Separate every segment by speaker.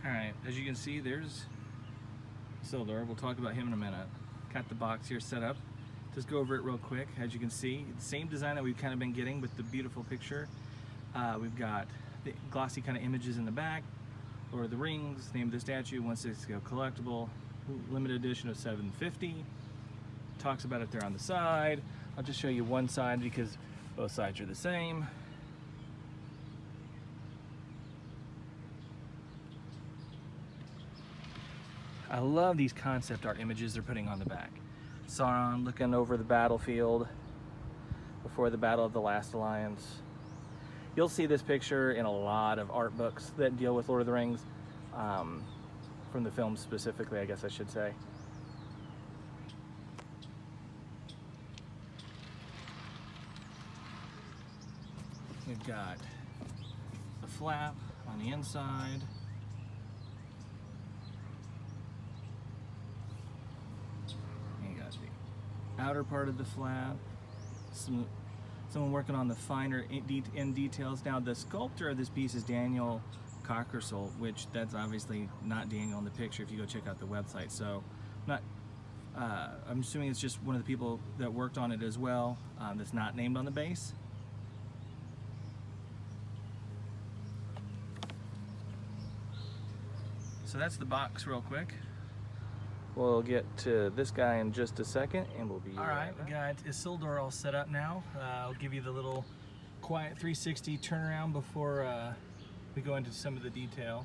Speaker 1: Alright, as you can see, there's Isildur. We'll talk about him in a minute. Got the box here set up. Just go over it real quick. As you can see, the same design that we've kind of been getting with the beautiful picture. We've got the glossy kind of images in the back, Lord of the Rings, name of the statue, 160 collectible, limited edition of 750. Talks about it there on the side. I'll just show you one side because both sides are the same. I love these concept art images they're putting on the back. Sauron looking over the battlefield before the Battle of the Last Alliance. You'll see this picture in a lot of art books that deal with Lord of the Rings, from the film specifically, I guess I should say. We've got the flap on the inside. Outer part of the flap, someone working on the finer end details. Now the sculptor of this piece is Daniel Cockersole, which that's obviously not Daniel in the picture if you go check out the website. So I'm assuming it's just one of the people that worked on it as well, that's not named on the base. So that's the box real quick. We'll get to this guy in just a second and we'll be
Speaker 2: Alright, we got Isildur all set up now. I'll give you the little quiet 360 turnaround before we go into some of the detail.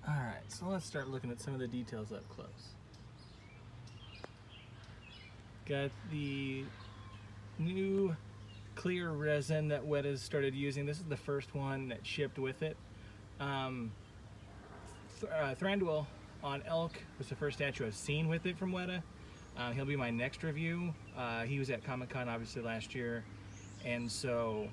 Speaker 2: Alright, so let's start looking at some of the details up close. Got the new clear resin that Weta started using. This is the first one that shipped with it. Thranduil on Elk was the first statue I've seen with it from Weta. He'll be my next review. He was at Comic-Con obviously last year, and so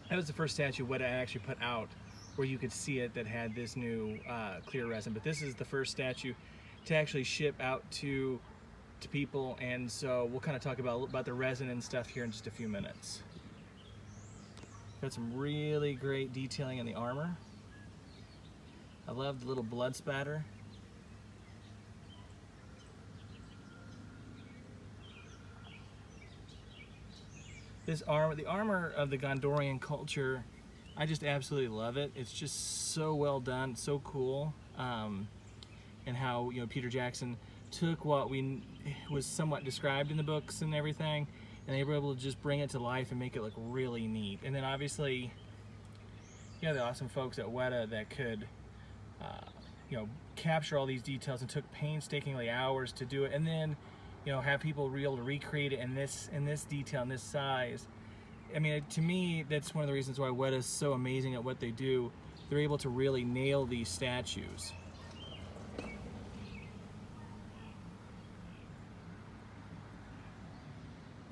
Speaker 2: that was the first statue Weta actually put out where you could see it that had this new clear resin. But this is the first statue to actually ship out to people, and so we'll kind of talk about the resin and stuff here in just a few minutes. Got some really great detailing in the armor. I love the little blood spatter. This armor, the armor of the Gondorian culture, I just absolutely love it. It's just so well done, so cool, and how Peter Jackson took what was somewhat described in the books and everything, and they were able to just bring it to life and make it look really neat. And then obviously, the awesome folks at Weta that could, capture all these details and took painstakingly hours to do it, and then, have people be able to recreate it in this detail, in this size. I mean, to me, that's one of the reasons why Weta is so amazing at what they do. They're able to really nail these statues.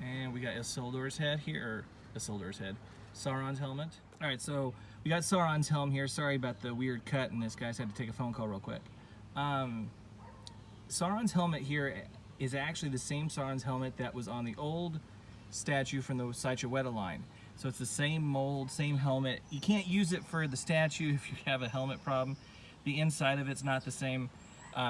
Speaker 2: And we got Isildur's head here, or Isildur's head, Sauron's helmet. All right, so we got Sauron's helm here. Sorry about the weird cut, and this guy's had to take a phone call real quick. Sauron's helmet here is actually the same Sauron's helmet that was on the old statue from the Weta line. So it's the same mold, same helmet. You can't use it for the statue if you have a helmet problem. The inside of it's not the same.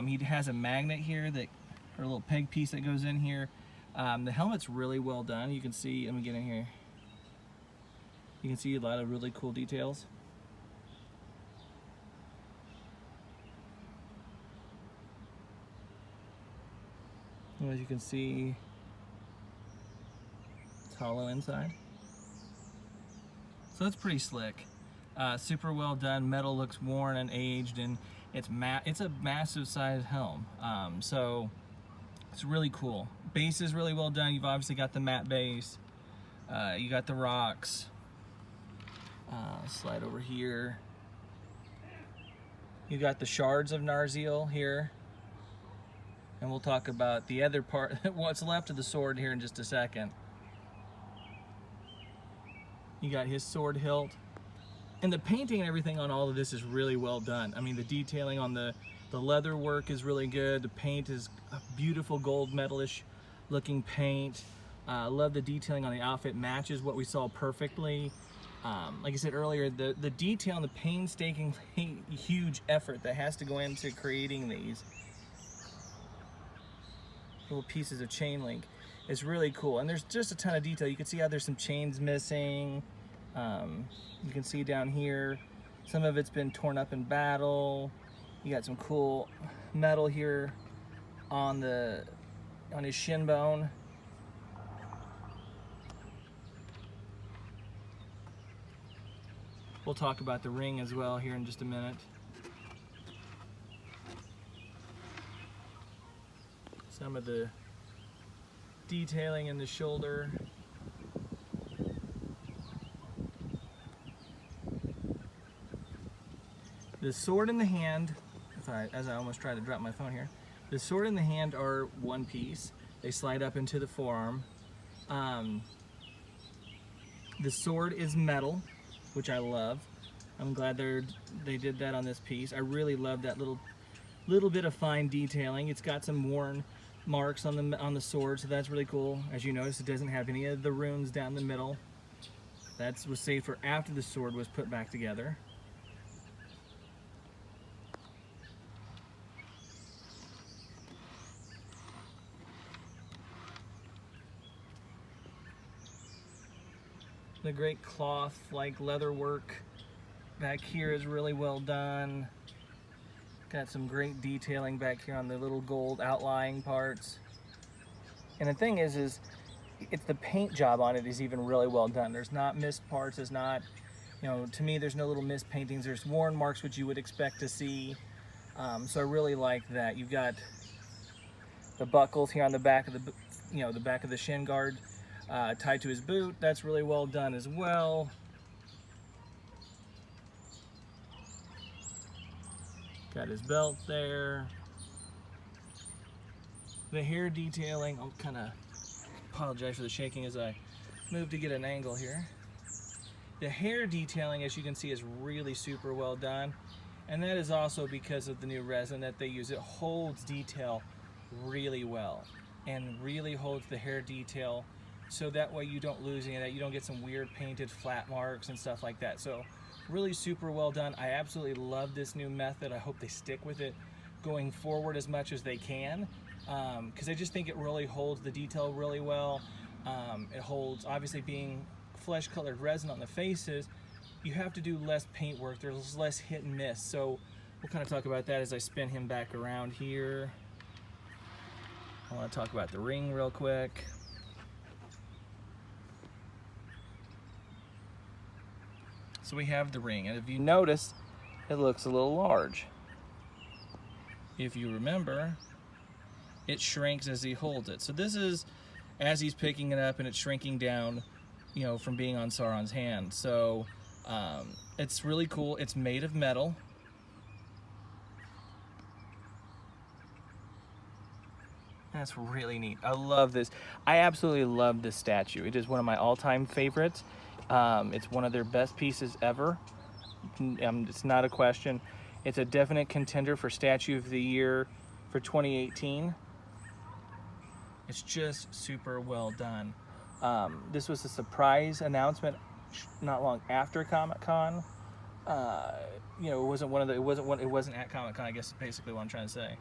Speaker 2: He has a magnet here, or a little peg piece that goes in here. The helmet's really well done. You can see, let me get in here. You can see a lot of really cool details. As you can see, it's hollow inside. So that's pretty slick. Super well done. Metal looks worn and aged, and it's a massive size helm. So it's really cool. Base is really well done. You've obviously got the matte base. You got the rocks. Slide over here. You got the shards of Narziel here. And we'll talk about the other part, what's left of the sword here in just a second. You got his sword hilt. And the painting and everything on all of this is really well done. I mean, the detailing on the leather work is really good. The paint is a beautiful gold metalish looking paint. I love the detailing on the outfit, matches what we saw perfectly. Like I said earlier, the detail and the painstaking huge effort that has to go into creating these little pieces of chain link is really cool. And there's just a ton of detail. You can see how there's some chains missing. You can see down here, some of it's been torn up in battle. You got some cool metal here on his shin bone. We'll talk about the ring as well here in just a minute. Some of the detailing in the shoulder. The sword in the hand, as I almost tried to drop my phone here, the sword in the hand are one piece. They slide up into the forearm. The sword is metal, which I love. I'm glad they did that on this piece. I really love that little bit of fine detailing. It's got some worn marks on the sword, so that's really cool. As you notice, it doesn't have any of the runes down the middle. That was saved for after the sword was put back together. The great cloth like leather work back here is really well done. Got some great detailing back here on the little gold outlying parts. And the thing is it's the paint job on it is even really well done. There's not missed parts, there's not, to me there's no little missed paintings. There's worn marks which you would expect to see. So I really like that. You've got the buckles here on the back of the back of the shin guard. Tied to his boot. That's really well done as well. Got his belt there. The hair detailing, I'll kind of apologize for the shaking as I move to get an angle here. The hair detailing, as you can see, is really super well done. And that is also because of the new resin that they use. It holds detail really well and really holds the hair detail so that way you don't lose any of that. You don't get some weird painted flat marks and stuff like that. So really super well done. I absolutely love this new method. I hope they stick with it going forward as much as they can, because I just think it really holds the detail really well. It holds, obviously being flesh colored resin on the faces, you have to do less paint work. There's less hit and miss. So we'll kind of talk about that as I spin him back around here. I want to talk about the ring real quick. So we have the ring, and if you notice, it looks a little large. If you remember, it shrinks as he holds it. So this is as he's picking it up, and it's shrinking down, you know, from being on Sauron's hand. So it's really cool. It's made of metal. That's really neat. I love this. I absolutely love this statue. It is one of my all-time favorites. It's one of their best pieces ever. It's not a question. It's a definite contender for Statue of the Year for 2018. It's just super well done. This was a surprise announcement not long after Comic-Con. You know, it wasn't at Comic-Con, I guess is basically what I'm trying to say.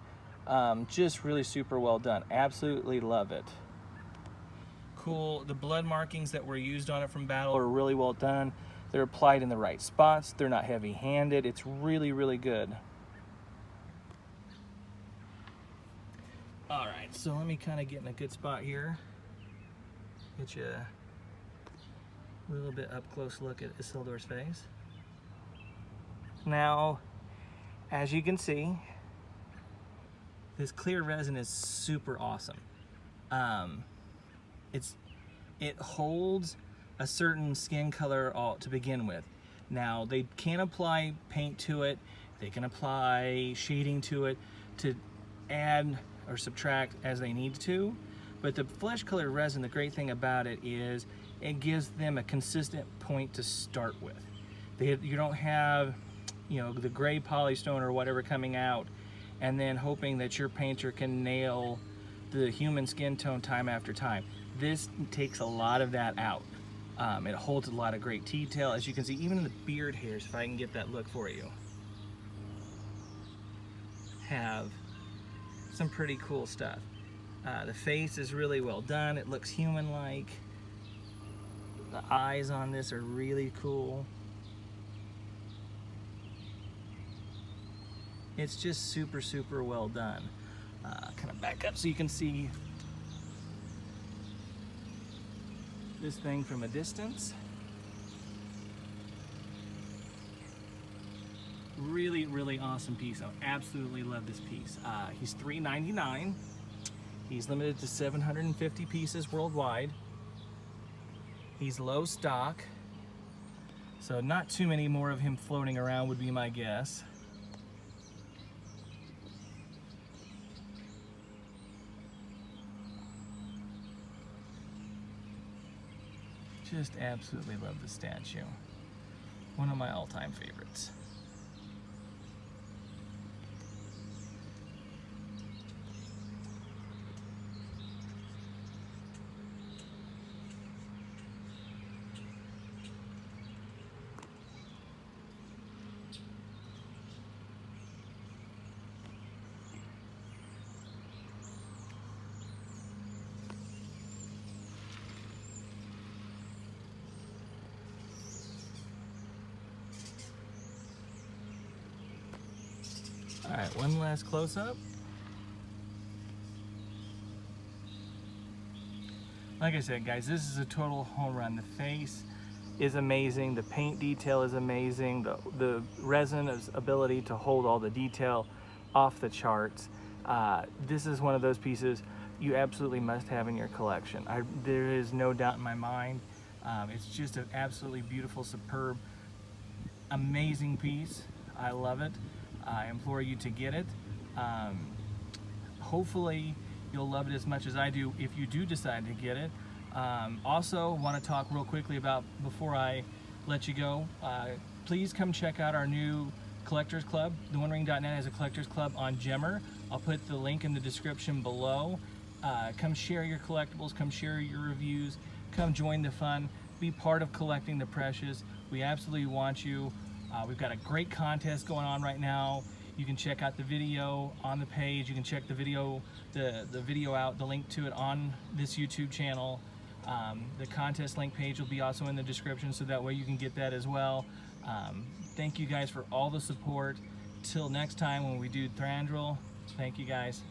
Speaker 2: Just really super well done. Absolutely love it. Cool. The blood markings that were used on it from battle are really well done. They're applied in the right spots. They're not heavy-handed. It's really, really good. All right, so let me kind of get in a good spot here. Get you a little bit up close look at Isildur's face. Now, as you can see, this clear resin is super awesome. It holds a certain skin color to begin with. Now, they can apply paint to it, they can apply shading to it to add or subtract as they need to, but the flesh colored resin, the great thing about it is it gives them a consistent point to start with. You don't have, you know, the gray polystone or whatever coming out and then hoping that your painter can nail the human skin tone time after time. This takes a lot of that out. It holds a lot of great detail. As you can see, even in the beard hairs, if I can get that look for you, have some pretty cool stuff. The face is really well done. It looks human-like. The eyes on this are really cool. It's just super, super well done. Kind of back up so you can see this thing from a distance. Really, really awesome piece. I absolutely love this piece. He's $3.99. He's limited to 750 pieces worldwide. He's low stock, so not too many more of him floating around would be my guess. Just absolutely love the statue. One of my all-time favorites. All right, one last close-up. Like I said, guys, this is a total home run. The face is amazing. The paint detail is amazing. The resin's ability to hold all the detail off the charts. This is one of those pieces you absolutely must have in your collection. There is no doubt in my mind. It's just an absolutely beautiful, superb, amazing piece. I love it. I implore you to get it. Hopefully you'll love it as much as I do if you do decide to get it. Also want to talk real quickly about, before I let you go, please come check out our new collectors club. TheOneRing.net has a collectors club on Gemmer. I'll put the link in the description below. Come share your collectibles, come share your reviews,
Speaker 1: come join the fun, be part of collecting the precious. We absolutely want you. We've got a great contest going on right now. You can check out the video on the page. You can check the video, the video out, the link to it on this YouTube channel. The contest link page will be also in the description, so that way you can get that as well. Thank you guys for all the support. Till next time when we do Thranduil, thank you guys.